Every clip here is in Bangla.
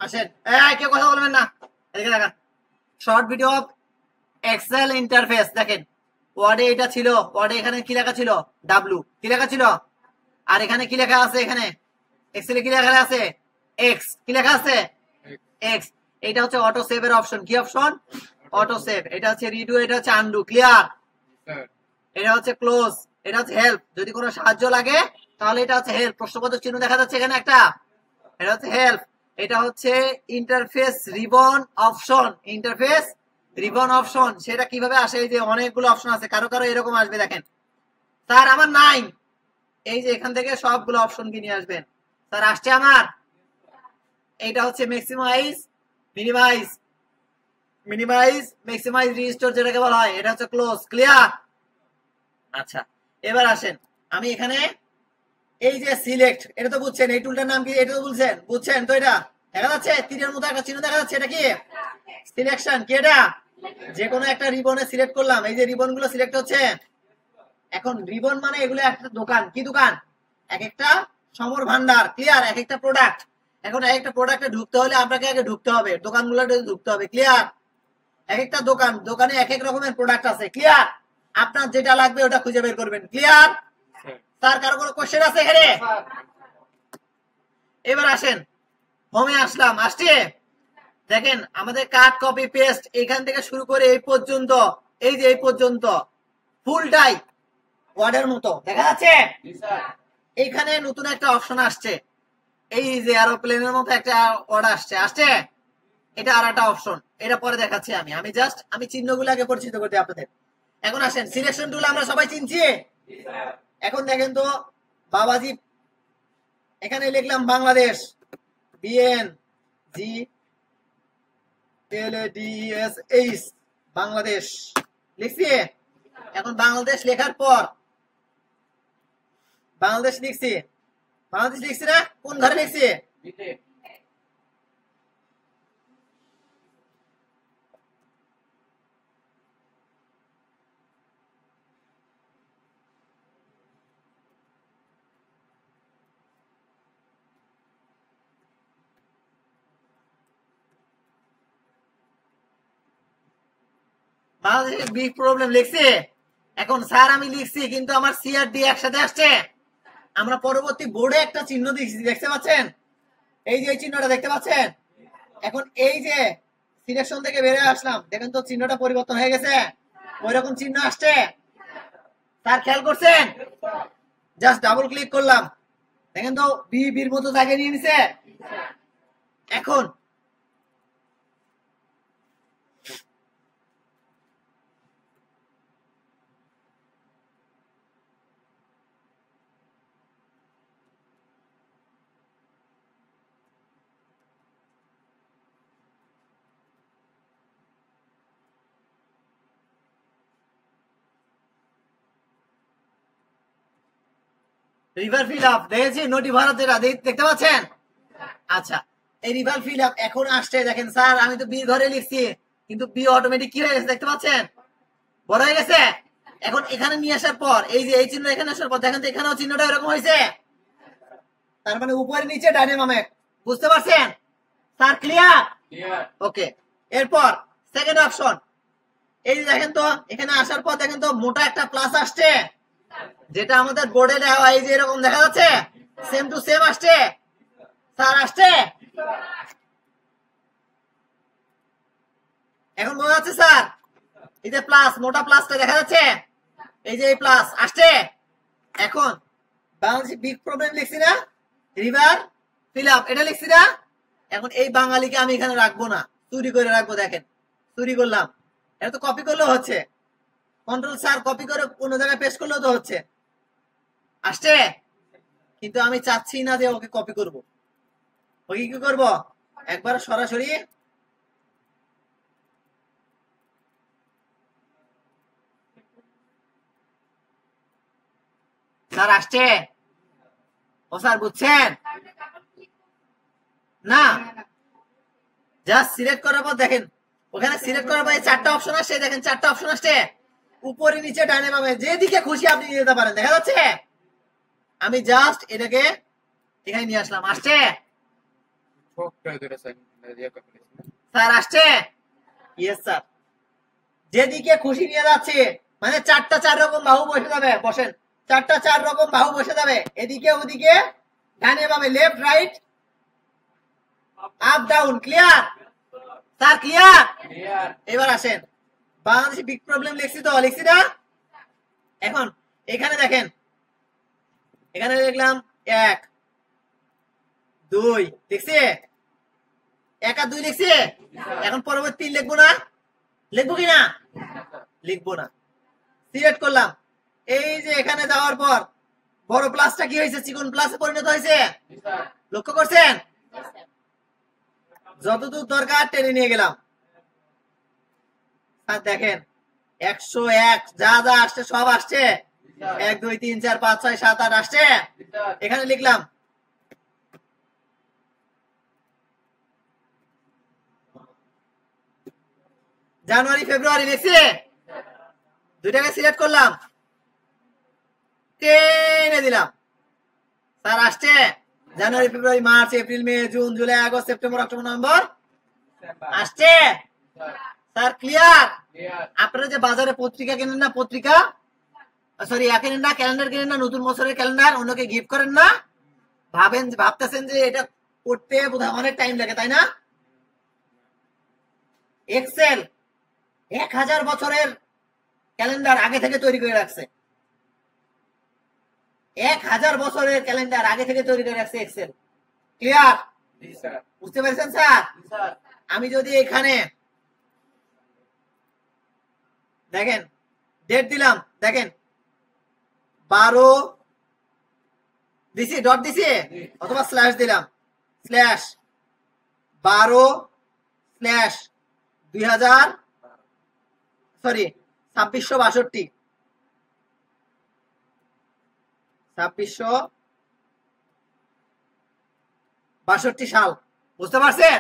আসেন, কেউ কথা বলবেন না, এদিকে দেখেন short video of Excel interface. দেখেন ওয়ার্ডে এটা ছিল, ওয়ার্ডে এখানে কি লেখা ছিল, ডাব্লু কি লেখা ছিল, আর এখানে কি লেখা আছে, এখানে এক্সেলে কি লেখা আছে, এক্স কি লেখা আছে, এক্স। এটা হচ্ছে অটো সেভের অপশন, কি অপশন, অটো সেভ। এটা হচ্ছে রিডু, এটা হচ্ছে আনডু, ক্লিয়ার। এটা হচ্ছে ক্লোজ, এটা হচ্ছে হেল্প, যদি কোনো সাহায্য লাগে তাহলে এটা হচ্ছে হেল্প, প্রশ্নবোধক চিহ্ন দেখা যাচ্ছে এখানে একটা, এটা হচ্ছে হেল্প। এটা হচ্ছে interface ribbon option, interface ribbon option. সেটা কিভাবে আসে, এই যে অনেকগুলো অপশন আছে, কারো কারো এরকম আসবে, দেখেন স্যার আমার নাই, এই যে এখান থেকে সবগুলো অপশন কি নিয়ে আসবেন, স্যার আসছে আমার। এটা হচ্ছে maximise, minimise, minimise, maximise, restore যেটাকে বলা হয়, এটা হচ্ছে ক্লোজ, ক্লিয়ার। আচ্ছা এবার আসেন, আমি এখানে এই যে সিলেক্ট, এটা তো বুঝছেন, এই টুলটার নাম কি, এটা তো বুঝছেন তো, এটা দেখা যাচ্ছে তীরের মতো একটা চিহ্ন দেখা যাচ্ছে, এটা কি সিলেকশন, কি এটা, যে কোনো একটা রিবনে সিলেক্ট করলাম, এই যে রিবন গুলো সিলেক্ট হচ্ছে। এখন রিবন মানে এগুলো একটা দোকান, কি দোকান, এক একটা সমর ভান্ডার, ক্লিয়ার, এক একটা প্রোডাক্ট। এখন এক একটা প্রোডাক্টে ঢুকতে হলে আপনাকে আগে ঢুকতে হবে, দোকানগুলোতে ঢুকতে হবে, ক্লিয়ার। এক একটা দোকান, দোকানে এক এক রকমের প্রোডাক্ট আছে, ক্লিয়ার। আপনার যেটা লাগবে ওটা খুঁজে বের করবেন, ক্লিয়ার। স্যার কারো কোনো কোশ্চেন আছে এখানে? এবার আসেন, হোমে আসলাম, আসছে দেখেন আমাদের কাট কপি পেস্ট এখান থেকে শুরু করে এই পর্যন্ত, এই যে এই পর্যন্ত ফুলটাই ওয়ার্ডের মতো দেখা যাচ্ছে। এইখানে নতুন একটা অপশন আসছে, এই যে এরোপ্লেনের মতো একটা ওয়ার্ড আসছে, এটা আর একটা অপশন, এটা পরে দেখাচ্ছি। আমি জাস্ট চিহ্নগুলো আগে পরিচিত করতে আপনাদের। এখন আসেন, সিলেকশন টুল আমরা সবাই চিনছি। এখন দেখেন তো বাবাজি, এখানে লিখলাম বাংলাদেশ, বিএন জি এলএডিএসএইচ, বাংলাদেশ লিখছি। এখন বাংলাদেশ লেখার পর বাংলাদেশ লিখছি, বাংলাদেশ লিখছি না, কোন ঘরে লিখছি, বাংলাদেশের বিগ প্রবলেম লিখছি। এখন স্যার আমি লিখছি কিন্তু আমার সি আর ডি একসাথে আসছে। আমরা পরবর্তী বোর্ডে একটা চিহ্ন দিচ্ছি, দেখতে পাচ্ছেন, এই যে এই চিহ্নটা দেখতে পাচ্ছেন। এখন এই যে সিলেকশন থেকে বেরিয়ে আসলাম, দেখেন তো চিহ্নটা পরিবর্তন হয়ে গেছে, ওই রকম চিহ্ন আসছে, স্যার খেয়াল করছেন। জাস্ট ডাবল ক্লিক করলাম, দেখেন তো বি বির মতো জায়গায় নিয়ে নিছে। এখন রিভার ফিল আপ দেখেছি, নোটি ভরা যেটা দেখতে পাচ্ছেন। আচ্ছা এই রিভার ফিল আপ এখন আসছে, দেখেন স্যার আমি তো বি ঘরে লিখছি কিন্তু বি অটোমেটিক কি হয়ে গেছে দেখতে পাচ্ছেন, বড় হয়ে গেছে। এখন এখানে নিয়ে আসার পর এই যে এই চিহ্ন এখানে আসার পর দেখেন তো এখানেও চিহ্নটা এরকম হয়েছে, তার মানে উপরে নিচে ডাইনে বামে, বুঝতে পারছেন স্যার, ক্লিয়ার? ওকে। এরপর সেকেন্ড অপশন, এই যে দেখেন তো এখানে আসার পর দেখেন তো মোটা একটা প্লাস আসছে, যেটা আমাদের বোর্ডে দেওয়া, এই যে এরকম দেখা যাচ্ছে, সেম টু সেম আসছে, স্যার আসছে। এখন বোঝা যাচ্ছে স্যার, এই যে প্লাস, মোটা প্লাসটা দেখা যাচ্ছে, এই যে এই প্লাস আসছে। এখন বাংলাদেশি বিগ প্রবলেম লিখছি না, রিভার ফিল আপ এটা লিখছি না। এখন এই বাঙালিকে আমি এখানে রাখবো না, চুরি করে রাখবো, দেখেন চুরি করলাম, এটা তো কপি করলেও হচ্ছে, কন্ট্রোল স্যার কপি করে কোন জায়গায় পেস্ট করলেও তো হচ্ছে, আসছে। কিন্তু আমি চাচ্ছি না যে ওকে কপি করব, ওকে কি করব, একবার সরাসরি স্যার আসছে, ও স্যার বুঝছেন না, জাস্ট সিলেক্ট করার পর দেখেন ওখানে সিলেক্ট করার পর চারটা অপশন আসছে, দেখেন চারটা অপশন আসছে, উপরে নিচে ডানে বামে যেদিকে খুশি আপনি নিয়ে যেতে পারেন, দেখা যাচ্ছে। আমি জাস্ট এটাকে এখানে নিয়ে আসলাম, আসছে। স্যার আসছে? Yes sir. যেদিকে খুশি নিয়ে যাচ্ছে, মানে চারটা চার রকম বাহু বসে যাবে, বসেন, চারটা চার রকম বাহু বসে যাবে, এদিকে ওদিকে, ডানে বামে, left right, up down. Clear sir? Clear? এবার আসেন, বাংলাদেশি বিগ প্রবলেম লিখছি তো, লিখছি না? এখন এখানে দেখেন, এখানে লিখলাম 1 2 লিখছি, 1 আর 2 লিখছি। এখন পরবর্তী 3 লিখবো না? লিখবো কি না? লিখবো না। সিলেক্ট করলাম, এই যে এখানে যাওয়ার পর বড় প্লাসটা কি হয়েছে? চিকন প্লাসে পরিণত হয়েছে। লক্ষ্য করছেন? যতদূর দরকার টেনে নিয়ে গেলাম। আর দেখেন 101 যা যা আসছে সব আসছে, 1 2 3 4 5 6 7 8 আসছে। এখানে লিখলাম জানুয়ারি ফেব্রুয়ারি, লিখছি, দুইটাকে সিলেক্ট করলাম, টেনে দিলাম। স্যার আসছে? January February March April May June July August September October November আসছে। Sir clear? আপনারা যে বাজারে পত্রিকা কেনেন না, পত্রিকা সরি কেনেন না, ক্যালেন্ডার কেনেন না, নতুন বছরের ক্যালেন্ডার অন্যকে গিফট করেন না, ভাবতেছেন যে এটা করতে বোধহয় অনেক টাইম লাগে, তাই না? এক্সেল 1000 বছরের ক্যালেন্ডার আগে থেকে তৈরি করে রাখছে, 1000 বছরের ক্যালেন্ডার আগে থেকে তৈরি করে রাখছে এক্সেল। ক্লিয়ার? বুঝতে পেরেছেন স্যার? আমি যদি এখানে দেখেন ডেট দিলাম, দেখেন 12 দিছি, ডট দিছি, অথবা স্ল্যাশ দিলাম, স্ল্যাশ 12 স্ল্যাশ 2000 সরি 2662 2662 সাল। বুঝতে পারছেন?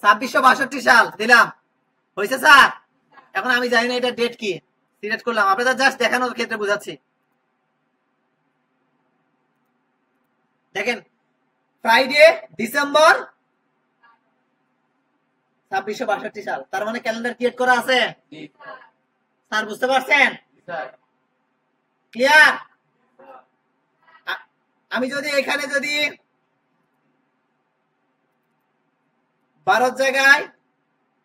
2662 সাল দিলাম, হয়েছে স্যার? এখন আমি জানি না এটা ডেট কি, সিলেক্ট করলাম, আপনাদের জাস্ট দেখানোর ক্ষেত্রে বুঝাচ্ছি। দেখেন ফ্রাইডে ডিসেম্বর 2662 সাল, তার মানে ক্যালেন্ডার ক্রিয়েট করা আছে। স্যার বুঝতে পারছেন? ক্লিয়ার? আমি যদি এখানে যদি 12 জায়গায়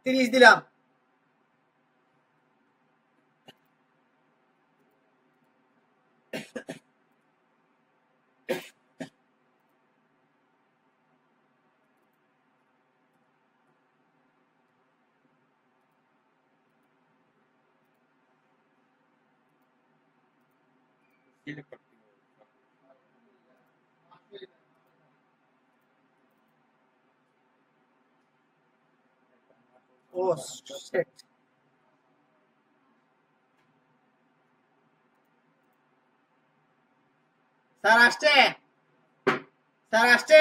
30 দিলাম, ও শিট, স্যার আসছে? স্যার আসছে?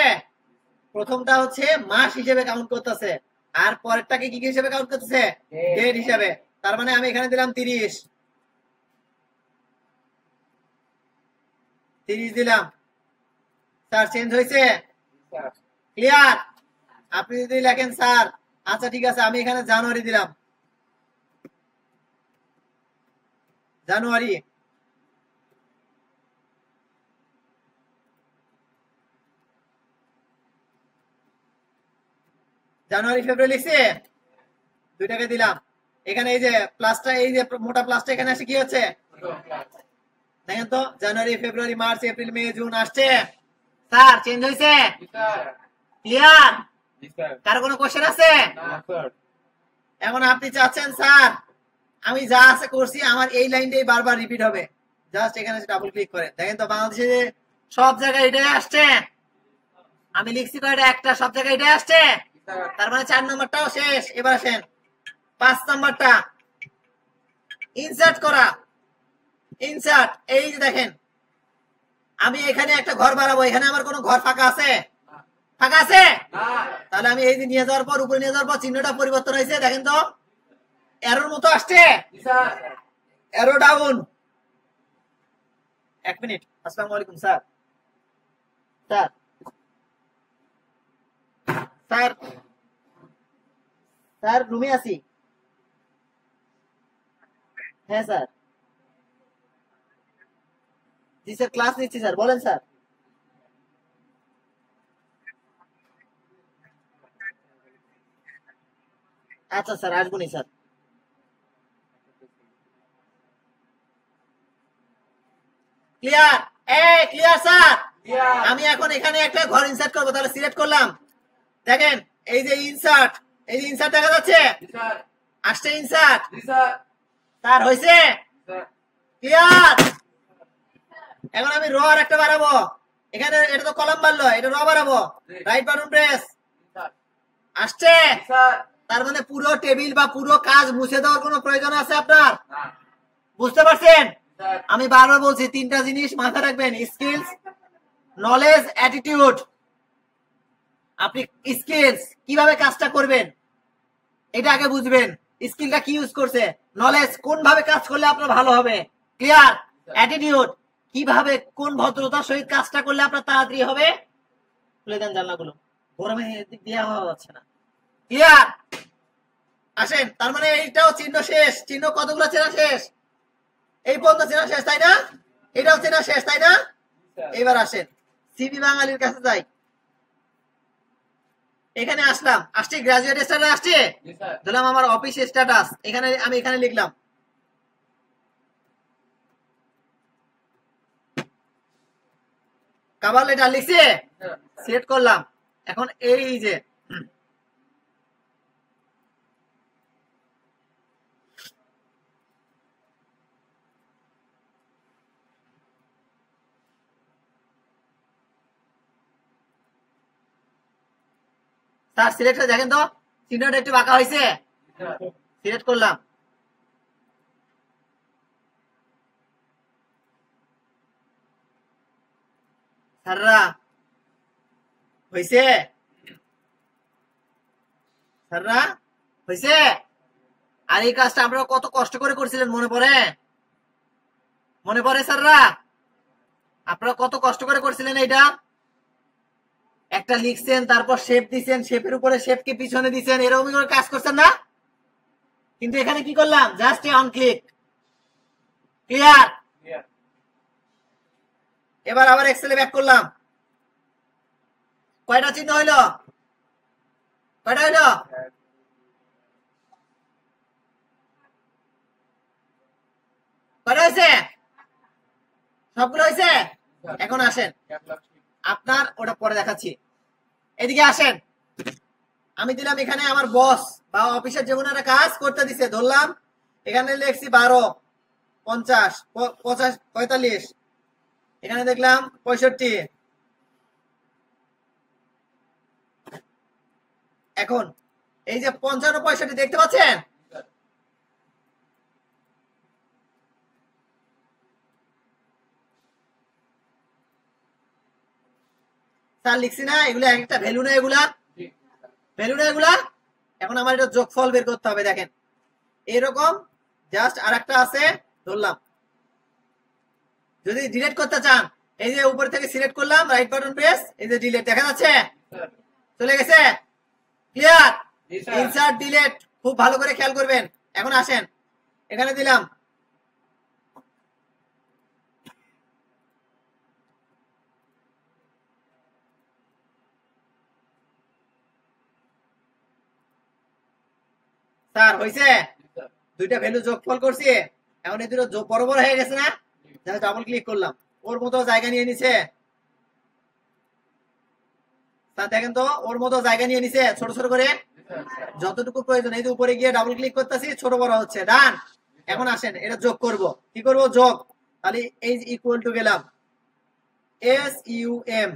প্রথমটা হচ্ছে মাস হিসেবে কাউন্ট করতেছে, আর পরেরটাকে কি হিসেবে কাউন্ট করতেছে? ডেট হিসেবে। তার মানে আমি এখানে দিলাম 30 দিলাম। স্যার চেঞ্জ হয়েছে? ক্লিয়ার? আপনি যদি লেখেন স্যার, আচ্ছা ঠিক আছে, আমি এখানে জানুয়ারি দিলাম, জানুয়ারি, জানুয়ারি ফেব্রুয়ারি লিখছি, দুইটাকে দিলাম। এখানে এই যে প্লাসটা, এই যে মোটা প্লাসটা এখানে আসে কি হচ্ছে দেখেন তো, January February March April May June আসছে। স্যার চেঞ্জ হয়েছে? ক্লিয়ার? কারো কোনো কোশ্চেন আছে? এখন আপনি চাচ্ছেন স্যার আমি যা আছে করছি, আমার এই লাইনটাই বারবার রিপিট হবে, জাস্ট এখানে ডাবল ক্লিক করে দেখেন তো, বাংলাদেশে সব জায়গায় এটাই আসছে। আমি লিখছি কয়টা? একটা, সব জায়গায় এটাই আসছে। তার মানে 4 নম্বরটাও শেষ। এবার আসেন 5 নম্বরটা, ইনসার্ট করা। ইনসার্ট, এই যে দেখেন আমি এখানে একটা ঘর বানাবো, এখানে আমার কোনো ঘর ফাঁকা আছে? ফাঁকা আছে? তাহলে আমি এই যে নিয়ে যাওয়ার পর, উপরে নিয়ে যাওয়ার পর চিহ্নটা পরিবর্তন হয়েছে, দেখেন তো এরোর মতো আসছে, এরো ডাউন। 1 মিনিট, আসসালামু আলাইকুম স্যার। স্যার স্যার স্যার রুমে আছি। হ্যাঁ স্যার। জি স্যার ক্লাস নিচ্ছি স্যার, বলেন স্যার। আচ্ছা স্যার আসবনি স্যার। ক্লিয়ার? Clear sir. আমি এখন এখানে একটা ঘর ইনসার্ট করবো, তাহলে সিলেক্ট করলাম। দেখেন এই যে ইনসার্ট, এই যে ইনসার্ট দেখা যাচ্ছে, আসছে ইনসার্ট। স্যার হয়েছে? ক্লিয়ার? এখন আমি র আর একটা বাড়াবো, এখানে এটা তো কলাম বাড়লো, এটা র বাড়াবো, রাইট বাটন প্রেস, আসছে। তার মানে পুরো টেবিল বা পুরো কাজ মুছে দেওয়ার কোনো প্রয়োজন আছে আপনার? বুঝতে পারছেন? আমি বারবার বলছি তিনটা জিনিস মাথায় রাখবেন, স্কিলস, নলেজ, অ্যাটিটিউড। আপনি স্কিলস কিভাবে কাজটা করবেন এটা আগে বুঝবেন, স্কিলটা কি ইউজ করছে, নলেজ কোন ভাবে কাজ করলে আপনার ভালো হবে, ক্লিয়ার? অ্যাটিটিউড কিভাবে কোন ভদ্রতার সহিত কাজটা করলে আপনার তাড়াতাড়ি হবে। খুলে দেন জানলাগুলো, গরমে এদিক দিয়ে হওয়া যাচ্ছে না। ক্লিয়ার? আসেন, তার মানে এইটাও চিহ্ন শেষ। চিহ্ন কতগুলো চেনা শেষ? এই পর্যন্ত চেনা শেষ, তাই না? এটাও চেনা শেষ, তাই না? এবার আসেন সিবি বাঙালির কাছে যাই। এখানে আসলাম, আসছে গ্রাজুয়েট স্ট্যাটাস, আসছে দিলাম আমার অফিস স্ট্যাটাস, এখানে আমি এখানে লিখলাম। কভার লেটার লিখছি, সিলেক্ট করলাম। এখন এই যে স্যার সিলেক্ট দেখেন তো, চিহ্নটা একটু বাঁকা হয়েছে, সিলেক্ট করলাম। স্যাররা হয়েছে? স্যাররা হয়েছে? আর এই কাজটা আপনারা কত কষ্ট করে করছিলেন মনে পড়ে? মনে পড়ে স্যাররা? আপনারা কত কষ্ট করে করছিলেন এইটা? একটা লিখছেন, তারপর শেপ দিছেন, শেপের উপরে শেপকে পিছনে দিছেন, এরকম করে কাজ করছেন না? কিন্তু এখানে কি করলাম, জাস্ট অন ক্লিক। ক্লিয়ার? এবার আবার এক্সেলে ব্যাক করলাম। কয়টা চিহ্ন হইল? কয়টা হইল? কয়টা হয়েছে? সবগুলো হয়েছে? এখন আসেন, আপনার ওটা পরে দেখাচ্ছি। এদিকে আসেন, আমি দিলাম এখানে আমার বস বা অফিসের যে কোনো একটা কাজ করতে দিছে, ধরলাম এখানে লিখছি 12, 50, 50, 45, এখানে দেখলাম 65। এখন এই যে 55, 65 দেখতে পাচ্ছেন? স্যার লিখছি না এগুলো, একটা ভ্যালু না এগুলা, ভ্যালু না এগুলা। এখন আমার এটা যোগফল বের করতে হবে। দেখেন এরকম জাস্ট আরেকটা আছে, ধরলাম। যদি ডিলিট করতে চান, এই যে উপর থেকে সিলেক্ট করলাম, রাইট বাটন প্রেস, এই যে ডিলিট দেখা যাচ্ছে, চলে গেছে। ক্লিয়ার? ইনসার্ট ডিলিট খুব ভালো করে খেয়াল করবেন। এখন আসেন, এখানে দিলাম স্যার হয়েছে? দুইটা ভ্যালু যোগফল করছি, এখন এই দুটো বড় বড় হয়ে গেছে না? ডাবল ক্লিক করলাম, ওর মতো জায়গা নিয়ে নিছে। স্যার দেখেন তো, ওর মতো জায়গা নিয়ে নিছে ছোট ছোট করে, যতটুকু প্রয়োজন। এই যে উপরে গিয়ে ডাবল ক্লিক করতেছি, ছোট বড় হচ্ছে। ডান। এখন আসেন এটা যোগ করব। কি করব? যোগ। তাহলে এই ইকুয়াল টু গেলাম SUM,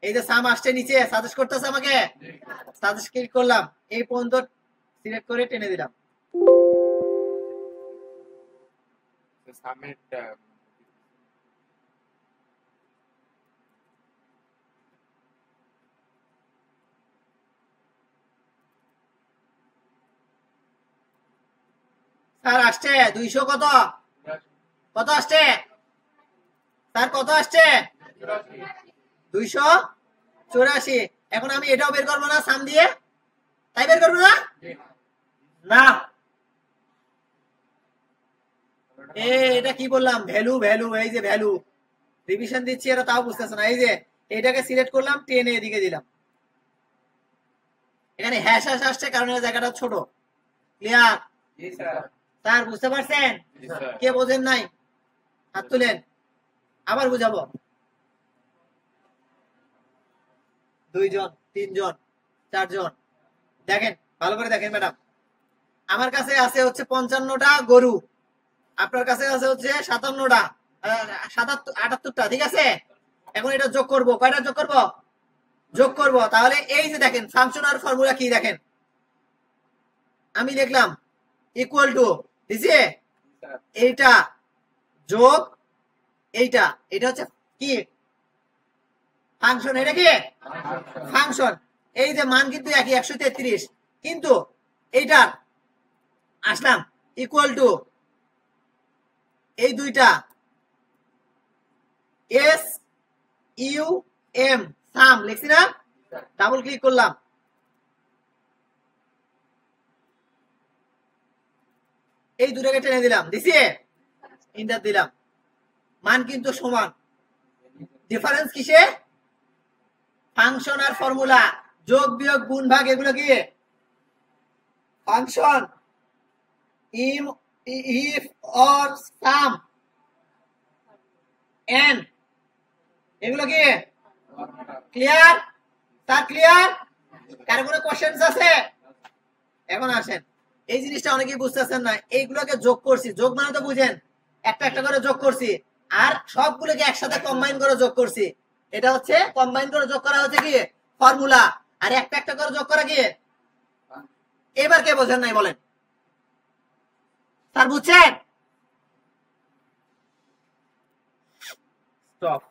এই যে সাম আসছে নিচে, সাজেস্ট করতেছে আমাকে, সাজেস্ট ক্লিক করলাম, এই পর্যন্ত সিলেক্ট করে টেনে দিলাম। স্যার আসছে 200 কত? কত আসছে স্যার? কত আসছে? 284। এখন আমি এটাও বের করবো না সাম দিয়ে? তাই বের করবো না? না, এটা কি বললাম, ভ্যালু ভ্যালু, এই যে ভ্যালু রিভিশন দিচ্ছি, এরা তাও বুঝতেছে না। এই যে এটাকে সিলেক্ট করলাম, টেনে এদিকে দিলাম, এখানে হ্যাশ হ্যাশ আসছে কারণ এই জায়গাটা ছোট। Clear sir? বুঝতে পারছেন? কে বোঝেন নাই হাত তুলেন, আবার বুঝাবো। 2 জন, 3 জন, 4 জন, দেখেন ভালো করে দেখেন ম্যাডাম। আমার কাছে আছে হচ্ছে 55টা গরু, আপনার কাছে আছে হচ্ছে 57টা, 78টা, ঠিক আছে? এখন এটা যোগ করব, কয়টা যোগ করব? যোগ করব। তাহলে এই যে দেখেন ফাংশন আর ফর্মুলা কি দেখেন, আমি লিখলাম ইকুয়াল টু দিছে এইটা যোগ এইটা, এটা হচ্ছে কি ফাংশন, এটা কি ফাংশন। এই যে মান কিন্তু একই 133, কিন্তু এইটা আসলাম ইকুয়াল টু এই দুইটা এস ইউ এম সাম লিখছি না, ডাবল ক্লিক করলাম, এই দুটাকে টেনে দিলাম, দিছি ইন্টার দিলাম, মান কিন্তু সমান। ডিফারেন্স কিসে? ফাংশন আর ফর্মুলা, যোগ বিয়োগ গুণ ভাগ, এগুলো কি function, if or some N, এগুলো কি ক্লিয়ার? তার ক্লিয়ার? কারো কোনো কোশ্চেনস আছে? এখন আসেন, এই জিনিসটা অনেকেই বুঝতেছেন না, এইগুলোকে যোগ করছি, যোগ মানে তো বুঝেন, একটা একটা করে যোগ করছি, আর সবগুলোকে একসাথে কম্বাইন করে যোগ করছি, এটা হচ্ছে কম্বাইন করে যোগ করা হচ্ছে কি ফর্মুলা, আর একটা একটা করে যোগ করা কি। এবার কে বোঝেন নাই বলেন? স্যার বুঝছেন? স্টপ।